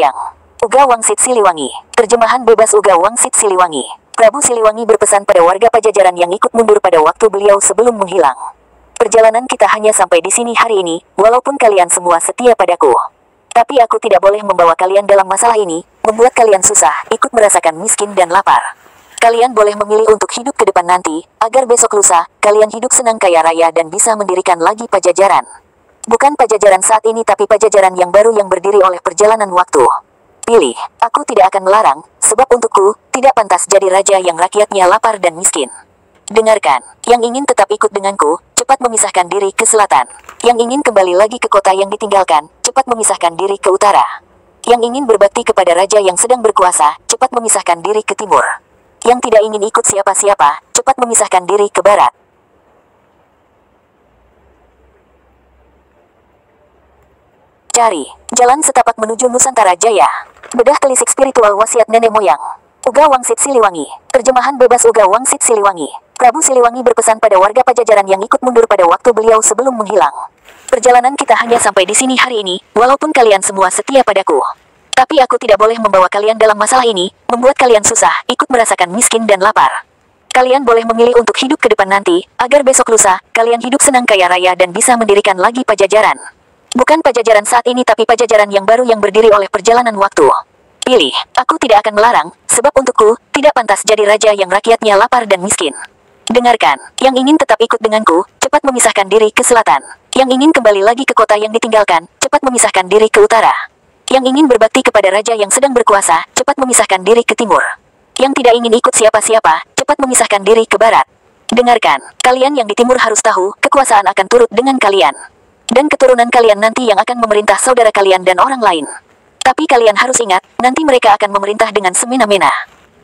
Yang Uga Wangsit Siliwangi. Terjemahan bebas Uga Wangsit Siliwangi. Prabu Siliwangi berpesan pada warga Pajajaran yang ikut mundur pada waktu beliau sebelum menghilang. Perjalanan kita hanya sampai di sini hari ini, walaupun kalian semua setia padaku. Tapi aku tidak boleh membawa kalian dalam masalah ini, membuat kalian susah, ikut merasakan miskin dan lapar. Kalian boleh memilih untuk hidup ke depan nanti, agar besok lusa, kalian hidup senang kaya raya dan bisa mendirikan lagi Pajajaran. Bukan Pajajaran saat ini tapi Pajajaran yang baru yang berdiri oleh perjalanan waktu. Pilih, aku tidak akan melarang, sebab untukku, tidak pantas jadi raja yang rakyatnya lapar dan miskin. Dengarkan, yang ingin tetap ikut denganku, cepat memisahkan diri ke selatan. Yang ingin kembali lagi ke kota yang ditinggalkan, cepat memisahkan diri ke utara. Yang ingin berbakti kepada raja yang sedang berkuasa, cepat memisahkan diri ke timur. Yang tidak ingin ikut siapa-siapa, cepat memisahkan diri ke barat. Cari jalan setapak menuju Nusantara Jaya. Bedah telisik spiritual wasiat nenek moyang. Uga Wangsit Siliwangi. Terjemahan bebas Uga Wangsit Siliwangi. Prabu Siliwangi berpesan pada warga Pajajaran yang ikut mundur pada waktu beliau sebelum menghilang. Perjalanan kita hanya sampai di sini hari ini, walaupun kalian semua setia padaku. Tapi aku tidak boleh membawa kalian dalam masalah ini, membuat kalian susah, ikut merasakan miskin dan lapar. Kalian boleh memilih untuk hidup ke depan nanti, agar besok lusa, kalian hidup senang kaya raya dan bisa mendirikan lagi Pajajaran. Bukan Pajajaran saat ini tapi Pajajaran yang baru yang berdiri oleh perjalanan waktu. Pilih, aku tidak akan melarang, sebab untukku, tidak pantas jadi raja yang rakyatnya lapar dan miskin. Dengarkan, yang ingin tetap ikut denganku, cepat memisahkan diri ke selatan. Yang ingin kembali lagi ke kota yang ditinggalkan, cepat memisahkan diri ke utara. Yang ingin berbakti kepada raja yang sedang berkuasa, cepat memisahkan diri ke timur. Yang tidak ingin ikut siapa-siapa, cepat memisahkan diri ke barat. Dengarkan, kalian yang di timur harus tahu, kekuasaan akan turut dengan kalian. Dan keturunan kalian nanti yang akan memerintah saudara kalian dan orang lain. Tapi kalian harus ingat, nanti mereka akan memerintah dengan semena-mena.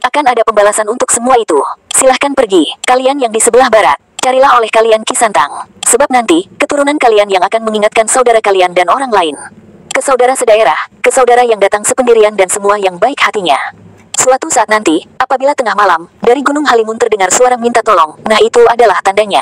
Akan ada pembalasan untuk semua itu. Silahkan pergi, kalian yang di sebelah barat. Carilah oleh kalian Kisantang. Sebab nanti, keturunan kalian yang akan mengingatkan saudara kalian dan orang lain. Ke saudara sedaerah, ke saudara yang datang sependirian dan semua yang baik hatinya. Suatu saat nanti, apabila tengah malam, dari Gunung Halimun terdengar suara minta tolong, nah itu adalah tandanya.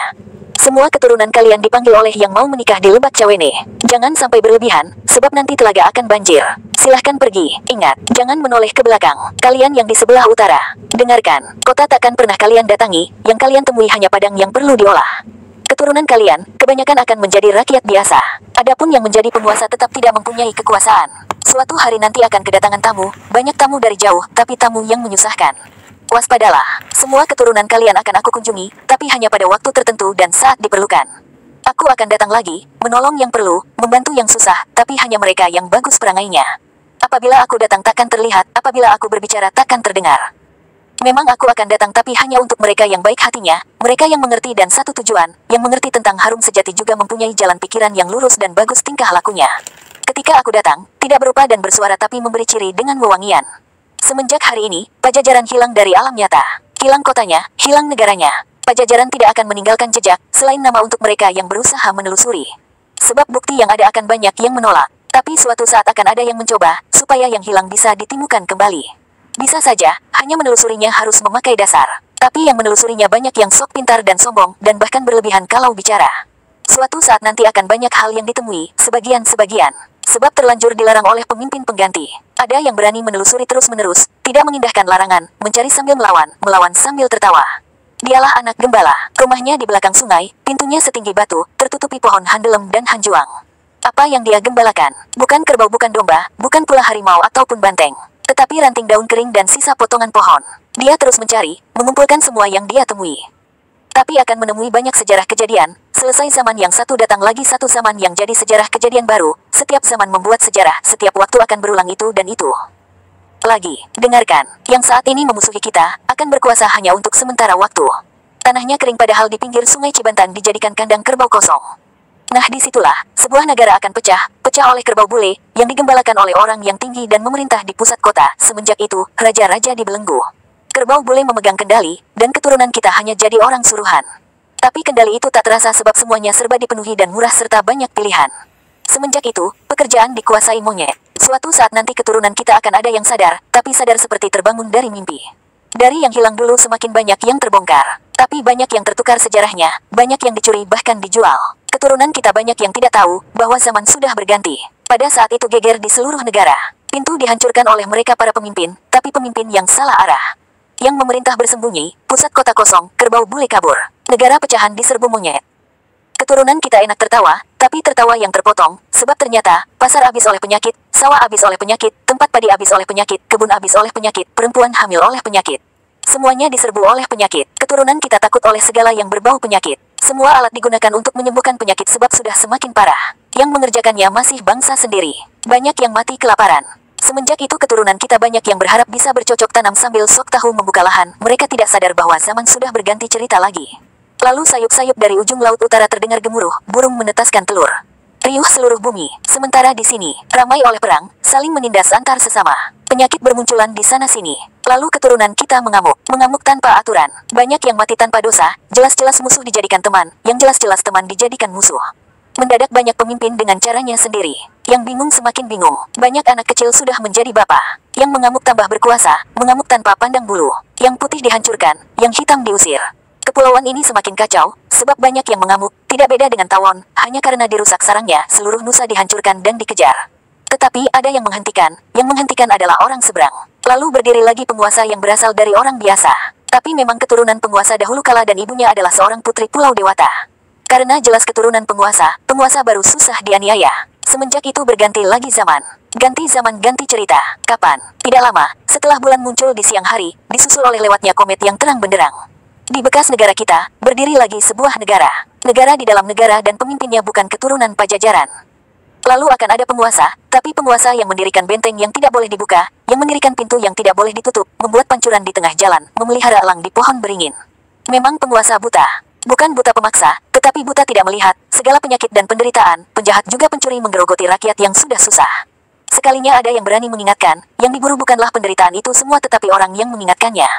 Semua keturunan kalian dipanggil oleh yang mau menikah di Lebak Cawene. Jangan sampai berlebihan, sebab nanti telaga akan banjir. Silahkan pergi, ingat, jangan menoleh ke belakang. Kalian yang di sebelah utara, dengarkan, kota takkan pernah kalian datangi, yang kalian temui hanya padang yang perlu diolah. Keturunan kalian, kebanyakan akan menjadi rakyat biasa. Adapun yang menjadi penguasa tetap tidak mempunyai kekuasaan. Suatu hari nanti akan kedatangan tamu, banyak tamu dari jauh, tapi tamu yang menyusahkan. Waspadalah, semua keturunan kalian akan aku kunjungi, tapi hanya pada waktu tertentu dan saat diperlukan. Aku akan datang lagi, menolong yang perlu, membantu yang susah, tapi hanya mereka yang bagus perangainya. Apabila aku datang takkan terlihat, apabila aku berbicara takkan terdengar. Memang aku akan datang tapi hanya untuk mereka yang baik hatinya, mereka yang mengerti dan satu tujuan, yang mengerti tentang harum sejati juga mempunyai jalan pikiran yang lurus dan bagus tingkah lakunya. Ketika aku datang, tidak berupa dan bersuara tapi memberi ciri dengan wewangian. Semenjak hari ini, Pajajaran hilang dari alam nyata. Hilang kotanya, hilang negaranya. Pajajaran tidak akan meninggalkan jejak, selain nama untuk mereka yang berusaha menelusuri. Sebab bukti yang ada akan banyak yang menolak. Tapi suatu saat akan ada yang mencoba, supaya yang hilang bisa ditemukan kembali. Bisa saja, hanya menelusurinya harus memakai dasar. Tapi yang menelusurinya banyak yang sok pintar dan sombong, dan bahkan berlebihan kalau bicara. Suatu saat nanti akan banyak hal yang ditemui, sebagian-sebagian. Sebab terlanjur dilarang oleh pemimpin pengganti. Ada yang berani menelusuri terus-menerus, tidak mengindahkan larangan, mencari sambil melawan, melawan sambil tertawa. Dialah anak gembala, rumahnya di belakang sungai, pintunya setinggi batu, tertutupi pohon handelem dan hanjuang. Apa yang dia gembalakan? Bukan kerbau, bukan domba, bukan pula harimau ataupun banteng. Tetapi ranting daun kering dan sisa potongan pohon. Dia terus mencari, mengumpulkan semua yang dia temui. Tapi akan menemui banyak sejarah kejadian, selesai zaman yang satu datang lagi satu zaman yang jadi sejarah kejadian baru, setiap zaman membuat sejarah, setiap waktu akan berulang itu dan itu. Lagi, dengarkan, yang saat ini memusuhi kita, akan berkuasa hanya untuk sementara waktu. Tanahnya kering padahal di pinggir sungai Cibantan dijadikan kandang kerbau kosong. Nah disitulah, sebuah negara akan pecah, pecah oleh kerbau bule, yang digembalakan oleh orang yang tinggi dan memerintah di pusat kota, semenjak itu, raja-raja dibelenggu. Kerbau boleh memegang kendali, dan keturunan kita hanya jadi orang suruhan. Tapi kendali itu tak terasa sebab semuanya serba dipenuhi dan murah serta banyak pilihan. Semenjak itu, pekerjaan dikuasai monyet. Suatu saat nanti keturunan kita akan ada yang sadar, tapi sadar seperti terbangun dari mimpi. Dari yang hilang dulu semakin banyak yang terbongkar. Tapi banyak yang tertukar sejarahnya, banyak yang dicuri bahkan dijual. Keturunan kita banyak yang tidak tahu, bahwa zaman sudah berganti. Pada saat itu geger di seluruh negara. Pintu dihancurkan oleh mereka para pemimpin, tapi pemimpin yang salah arah. Yang memerintah bersembunyi, pusat kota kosong, kerbau bule kabur. Negara pecahan diserbu monyet. Keturunan kita enak tertawa, tapi tertawa yang terpotong, sebab ternyata, pasar habis oleh penyakit, sawah habis oleh penyakit, tempat padi habis oleh penyakit, kebun habis oleh penyakit, perempuan hamil oleh penyakit. Semuanya diserbu oleh penyakit. Keturunan kita takut oleh segala yang berbau penyakit. Semua alat digunakan untuk menyembuhkan penyakit sebab sudah semakin parah. Yang mengerjakannya masih bangsa sendiri. Banyak yang mati kelaparan. Semenjak itu keturunan kita banyak yang berharap bisa bercocok tanam sambil sok tahu membuka lahan. Mereka tidak sadar bahwa zaman sudah berganti cerita lagi. Lalu sayup-sayup dari ujung laut utara terdengar gemuruh, burung menetaskan telur. Riuh seluruh bumi. Sementara di sini, ramai oleh perang, saling menindas antar sesama. Penyakit bermunculan di sana-sini. Lalu keturunan kita mengamuk. Mengamuk tanpa aturan. Banyak yang mati tanpa dosa, jelas-jelas musuh dijadikan teman, yang jelas-jelas teman dijadikan musuh. Mendadak banyak pemimpin dengan caranya sendiri. Yang bingung semakin bingung. Banyak anak kecil sudah menjadi bapak. Yang mengamuk tambah berkuasa, mengamuk tanpa pandang bulu. Yang putih dihancurkan, yang hitam diusir. Kepulauan ini semakin kacau, sebab banyak yang mengamuk, tidak beda dengan tawon, hanya karena dirusak sarangnya, seluruh nusa dihancurkan dan dikejar. Tetapi ada yang menghentikan adalah orang seberang. Lalu berdiri lagi penguasa yang berasal dari orang biasa. Tapi memang keturunan penguasa dahulu kala dan ibunya adalah seorang putri Pulau Dewata. Karena jelas keturunan penguasa baru susah dianiaya. Semenjak itu berganti lagi zaman. Ganti zaman, ganti cerita. Kapan? Tidak lama, setelah bulan muncul di siang hari, disusul oleh lewatnya komet yang terang benderang. Di bekas negara kita, berdiri lagi sebuah negara. Negara di dalam negara dan pemimpinnya bukan keturunan Pajajaran. Lalu akan ada penguasa, tapi penguasa yang mendirikan benteng yang tidak boleh dibuka, yang mendirikan pintu yang tidak boleh ditutup, membuat pancuran di tengah jalan, memelihara elang di pohon beringin. Memang penguasa buta. Bukan buta pemaksa, tetapi buta tidak melihat, segala penyakit dan penderitaan, penjahat juga pencuri menggerogoti rakyat yang sudah susah. Sekalinya ada yang berani mengingatkan, yang diburu bukanlah penderitaan itu semua tetapi orang yang mengingatkannya.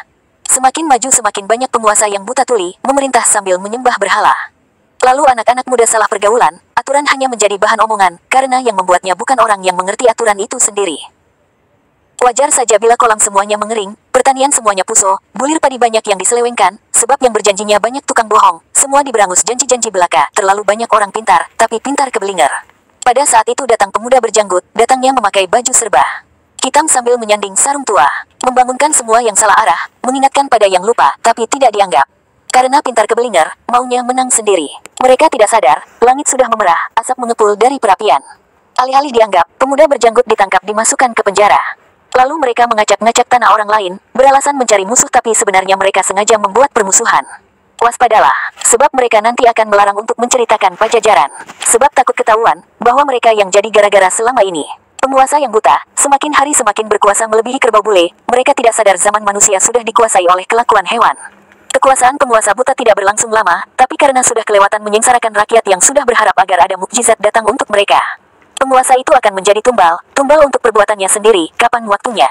Semakin maju semakin banyak penguasa yang buta tuli, memerintah sambil menyembah berhala. Lalu anak-anak muda salah pergaulan, aturan hanya menjadi bahan omongan, karena yang membuatnya bukan orang yang mengerti aturan itu sendiri. Wajar saja bila kolam semuanya mengering, pertanian semuanya puso, bulir padi banyak yang diselewengkan, sebab yang berjanjinya banyak tukang bohong, semua diberangus janji-janji belaka, terlalu banyak orang pintar, tapi pintar kebelinger. Pada saat itu datang pemuda berjanggut, datangnya memakai baju serba hitam sambil menyanding sarung tua, membangunkan semua yang salah arah, mengingatkan pada yang lupa, tapi tidak dianggap. Karena pintar kebelinger, maunya menang sendiri. Mereka tidak sadar, langit sudah memerah, asap mengepul dari perapian. Alih-alih dianggap, pemuda berjanggut ditangkap dimasukkan ke penjara. Lalu mereka mengacak-ngacak tanah orang lain, beralasan mencari musuh tapi sebenarnya mereka sengaja membuat permusuhan. Waspadalah, sebab mereka nanti akan melarang untuk menceritakan Pajajaran. Sebab takut ketahuan, bahwa mereka yang jadi gara-gara selama ini. Penguasa yang buta, semakin hari semakin berkuasa melebihi kerbau bule, mereka tidak sadar zaman manusia sudah dikuasai oleh kelakuan hewan. Kekuasaan penguasa buta tidak berlangsung lama, tapi karena sudah kelewatan menyengsarakan rakyat yang sudah berharap agar ada mukjizat datang untuk mereka. Penguasa itu akan menjadi tumbal untuk perbuatannya sendiri, kapan waktunya.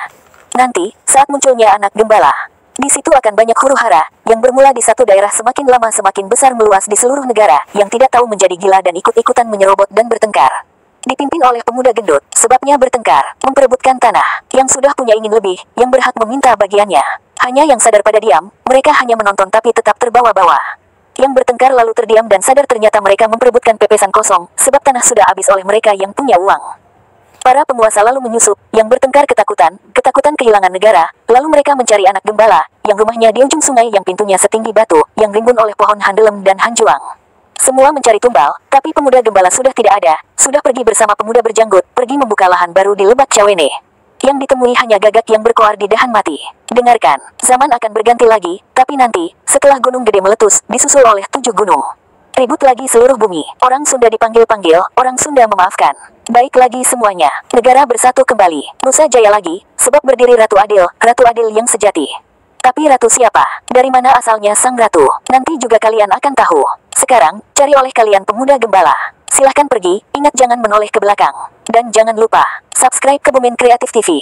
Nanti, saat munculnya anak gembala. Di situ akan banyak huru-hara, yang bermula di satu daerah semakin lama semakin besar meluas di seluruh negara, yang tidak tahu menjadi gila dan ikut-ikutan menyerobot dan bertengkar. Dipimpin oleh pemuda gendut, sebabnya bertengkar, memperebutkan tanah, yang sudah punya ingin lebih, yang berhak meminta bagiannya. Hanya yang sadar pada diam, mereka hanya menonton tapi tetap terbawa-bawa. Yang bertengkar lalu terdiam dan sadar ternyata mereka memperebutkan pepesan kosong, sebab tanah sudah habis oleh mereka yang punya uang. Para penguasa lalu menyusup, yang bertengkar ketakutan kehilangan negara, lalu mereka mencari anak gembala, yang rumahnya di ujung sungai yang pintunya setinggi batu, yang rimbun oleh pohon handelem dan hanjuang. Semua mencari tumbal, tapi pemuda gembala sudah tidak ada, sudah pergi bersama pemuda berjanggut, pergi membuka lahan baru di Lebak Cawene. Yang ditemui hanya gagak yang berkoar di dahan mati. Dengarkan, zaman akan berganti lagi, tapi nanti, setelah gunung gede meletus, disusul oleh 7 gunung. Ribut lagi seluruh bumi, orang Sunda dipanggil-panggil, orang Sunda memaafkan. Baik lagi semuanya, negara bersatu kembali, Nusa Jaya lagi, sebab berdiri Ratu Adil yang sejati. Tapi ratu siapa? Dari mana asalnya sang ratu? Nanti juga kalian akan tahu. Sekarang, cari oleh kalian pemuda gembala. Silahkan pergi, ingat jangan menoleh ke belakang. Dan jangan lupa, subscribe ke Bumen Kreatif TV.